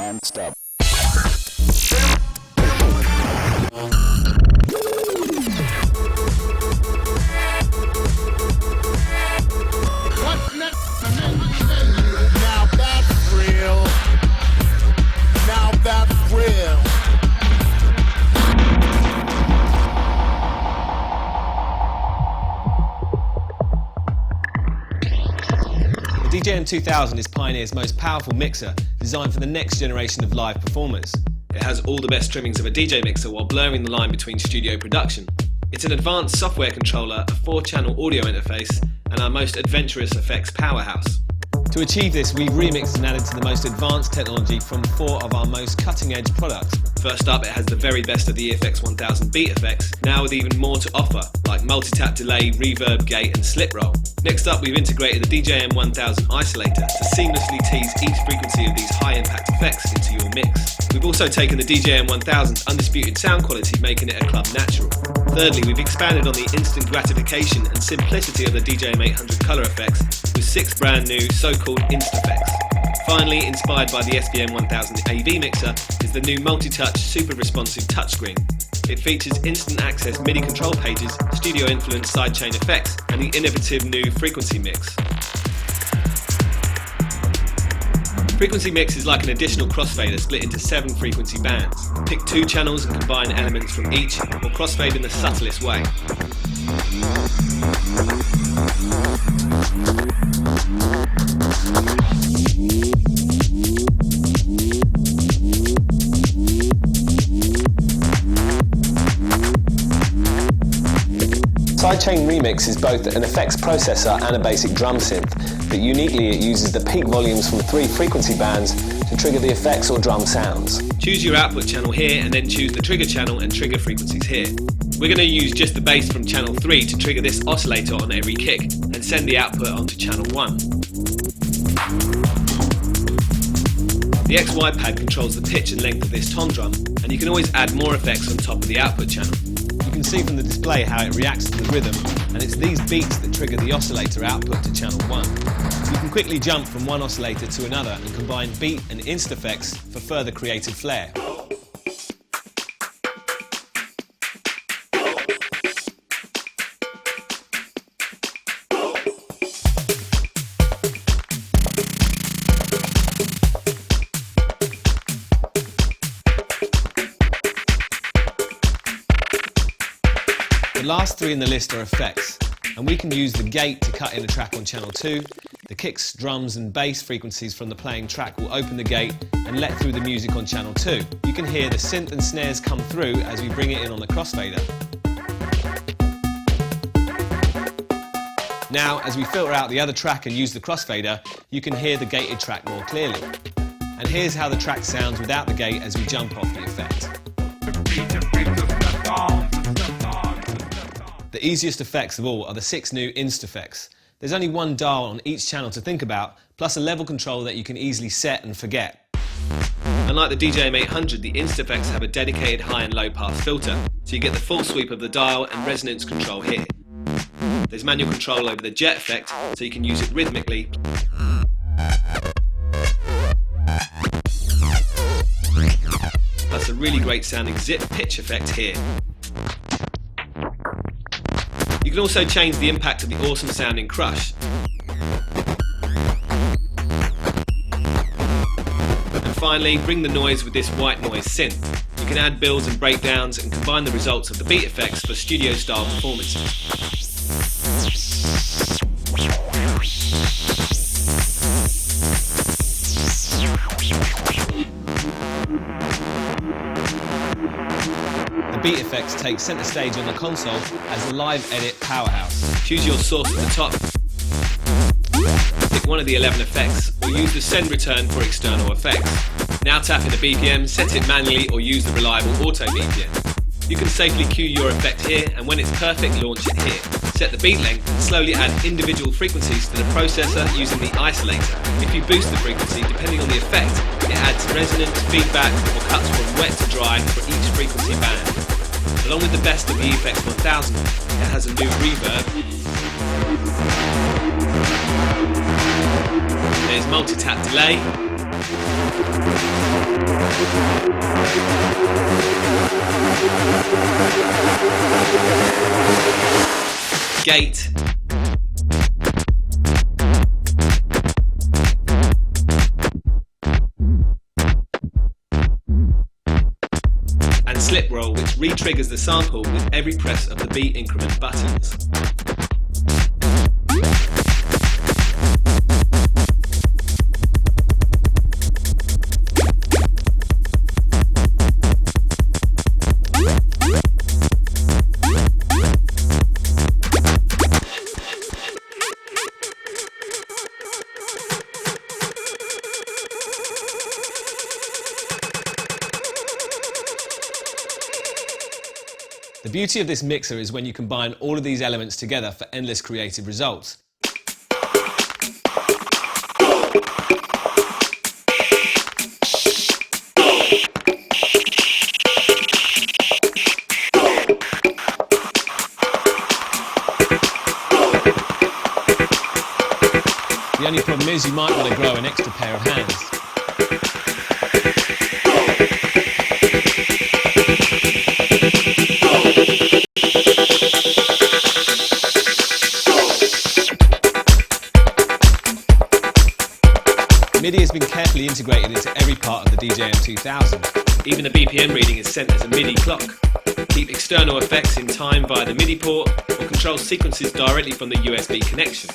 non-stop. Now that's real. Now that's real. The DJM-2000 is Pioneer's most powerful mixer, designed for the next generation of live performers. It has all the best trimmings of a DJ mixer while blurring the line between studio production. It's an advanced software controller, a 4-channel audio interface, and our most adventurous effects powerhouse. To achieve this, we've remixed and added to the most advanced technology from 4 of our most cutting-edge products. First up, it has the very best of the EFX-1000 beat effects, now with even more to offer, like multi-tap delay, reverb, gate and slip roll. Next up, we've integrated the DJM-2000 isolator to seamlessly tease each frequency of these high-impact effects into your mix. We've also taken the DJM-1000's undisputed sound quality, making it a club natural. Thirdly, we've expanded on the instant gratification and simplicity of the DJM-800 colour effects with 6 brand new so-called Insta-effects. Finally, inspired by the SBM-1000 AV mixer, is the new multi-touch, super responsive touchscreen. It features instant access MIDI control pages, studio-influenced sidechain effects, and the innovative new Frequency Mix. Frequency Mix is like an additional crossfader split into 7 frequency bands. Pick 2 channels and combine elements from each, or crossfade in the subtlest way. Sidechain Remix is both an effects processor and a basic drum synth, but uniquely it uses the peak volumes from 3 frequency bands to trigger the effects or drum sounds. Choose your output channel here and then choose the trigger channel and trigger frequencies here. We're going to use just the bass from channel 3 to trigger this oscillator on every kick and send the output onto channel 1. The XY pad controls the pitch and length of this tom drum, and you can always add more effects on top of the output channel. You can see from the display how it reacts to the rhythm, and it's these beats that trigger the oscillator output to channel 1. You can quickly jump from one oscillator to another and combine beat and insta effects for further creative flair. The last 3 in the list are effects, and we can use the gate to cut in a track on channel 2. The kicks, drums and bass frequencies from the playing track will open the gate and let through the music on channel 2. You can hear the synth and snares come through as we bring it in on the crossfader. Now, as we filter out the other track and use the crossfader, you can hear the gated track more clearly. And here's how the track sounds without the gate as we jump off the effect. The easiest effects of all are the 6 new Insta effects. There's only one dial on each channel to think about, plus a level control that you can easily set and forget. Unlike the DJM-800, the Insta effects have a dedicated high and low pass filter, so you get the full sweep of the dial and resonance control here. There's manual control over the jet effect, so you can use it rhythmically. Plus a really great sounding zip pitch effect here. You can also change the impact of the awesome sounding crush. And finally, bring the noise with this white noise synth. You can add builds and breakdowns and combine the results of the beat effects for studio style performances. The beat effects take centre stage on the console as the live edit powerhouse. Choose your source at the top. Pick one of the 11 effects or use the send return for external effects. Now tap into BPM, set it manually or use the reliable auto BPM. You can safely cue your effect here, and when it's perfect, launch it here. Set the beat length and slowly add individual frequencies to the processor using the isolator. If you boost the frequency, depending on the effect, it adds resonance, feedback or cuts from wet to dry for each frequency band. Along with the best of the EFX-1000, it has a new reverb. There's multi-tap delay, Gate. And slip roll, which re-triggers the sample with every press of the beat increment buttons. The beauty of this mixer is when you combine all of these elements together for endless creative results. The only problem is you might want to grow an extra pair of hands. MIDI has been carefully integrated into every part of the DJM-2000. Even the BPM reading is sent as a MIDI clock. Keep external effects in time via the MIDI port or control sequences directly from the USB connection.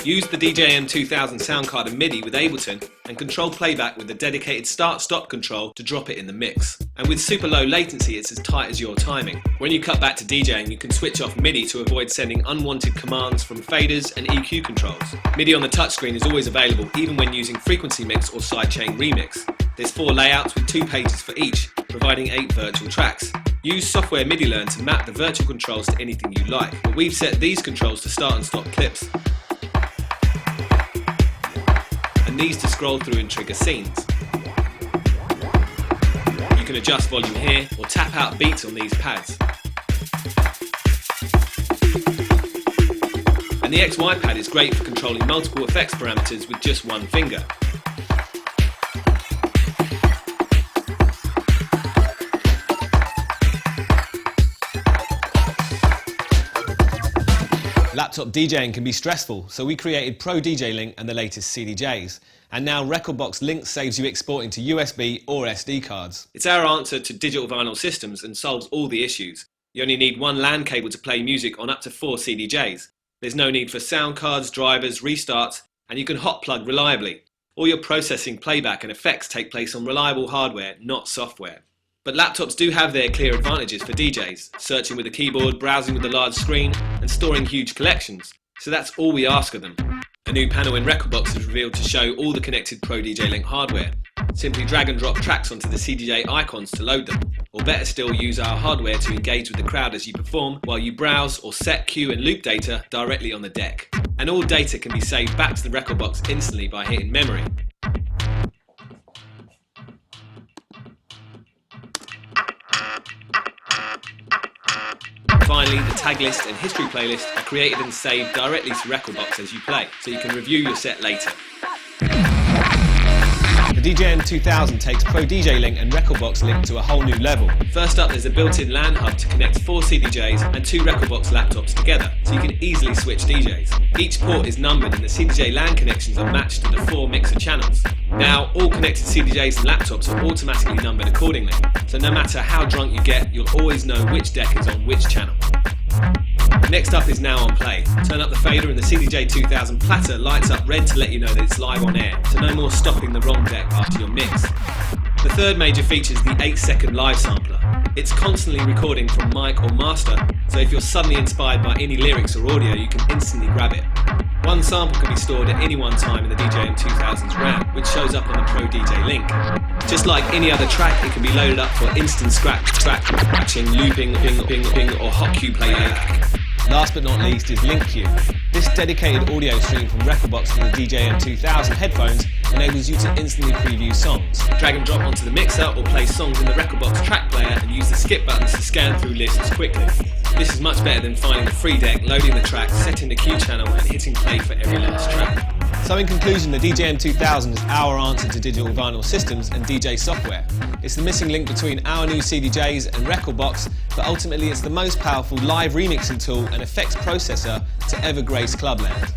Use the DJM-2000 sound card and MIDI with Ableton and control playback with the dedicated start-stop control to drop it in the mix. And with super low latency, it's as tight as your timing. When you cut back to DJing, you can switch off MIDI to avoid sending unwanted commands from faders and EQ controls. MIDI on the touchscreen is always available, even when using frequency mix or sidechain remix. There's 4 layouts with 2 pages for each, providing 8 virtual tracks. Use software MIDI Learn to map the virtual controls to anything you like, but we've set these controls to start and stop clips, and these to scroll through and trigger scenes. You can adjust volume here or tap out beats on these pads. And the XY pad is great for controlling multiple effects parameters with just one finger. Laptop DJing can be stressful, so we created Pro DJ Link and the latest CDJs. And now Rekordbox Link saves you exporting to USB or SD cards. It's our answer to digital vinyl systems and solves all the issues. You only need one LAN cable to play music on up to 4 CDJs. There's no need for sound cards, drivers, restarts, and you can hot plug reliably. All your processing, playback and effects take place on reliable hardware, not software. But laptops do have their clear advantages for DJs, searching with a keyboard, browsing with a large screen, and storing huge collections. So that's all we ask of them. A new panel in Rekordbox is revealed to show all the connected Pro DJ Link hardware. Simply drag and drop tracks onto the CDJ icons to load them, or better still, use our hardware to engage with the crowd as you perform, while you browse or set cue and loop data directly on the deck. And all data can be saved back to the Rekordbox instantly by hitting memory. Finally, the tag list and history playlist are created and saved directly to Rekordbox as you play, so you can review your set later. The DJM-2000 takes Pro DJ Link and Rekordbox Link to a whole new level. First up, there's a built-in LAN hub to connect 4 CDJs and 2 Rekordbox laptops together, so you can easily switch DJs. Each port is numbered and the CDJ LAN connections are matched to the 4 mixer channels. Now, all connected CDJs and laptops are automatically numbered accordingly, so no matter how drunk you get, you'll always know which deck is on which channel. Next up is Now on Play. Turn up the fader and the CDJ-2000 platter lights up red to let you know that it's live on air, so no more stopping the wrong deck after your mix. The third major feature is the 8-second live sampler. It's constantly recording from mic or master, so if you're suddenly inspired by any lyrics or audio, you can instantly grab it. One sample can be stored at any one time in the DJM-2000's RAM, which shows up on the Pro DJ Link. Just like any other track, it can be loaded up for instant scratching, looping, ping, or hot cue playback. Last but not least is Link Queue. This dedicated audio stream from Rekordbox to the DJM-2000 headphones enables you to instantly preview songs. Drag and drop onto the mixer or play songs in the Rekordbox track player and use the skip buttons to scan through lists quickly. This is much better than finding the free deck, loading the track, setting the cue channel and hitting play for every last track. So in conclusion, the DJM-2000 is our answer to digital vinyl systems and DJ software. It's the missing link between our new CDJs and Rekordbox, but ultimately it's the most powerful live remixing tool and effects processor to ever grace Clubland.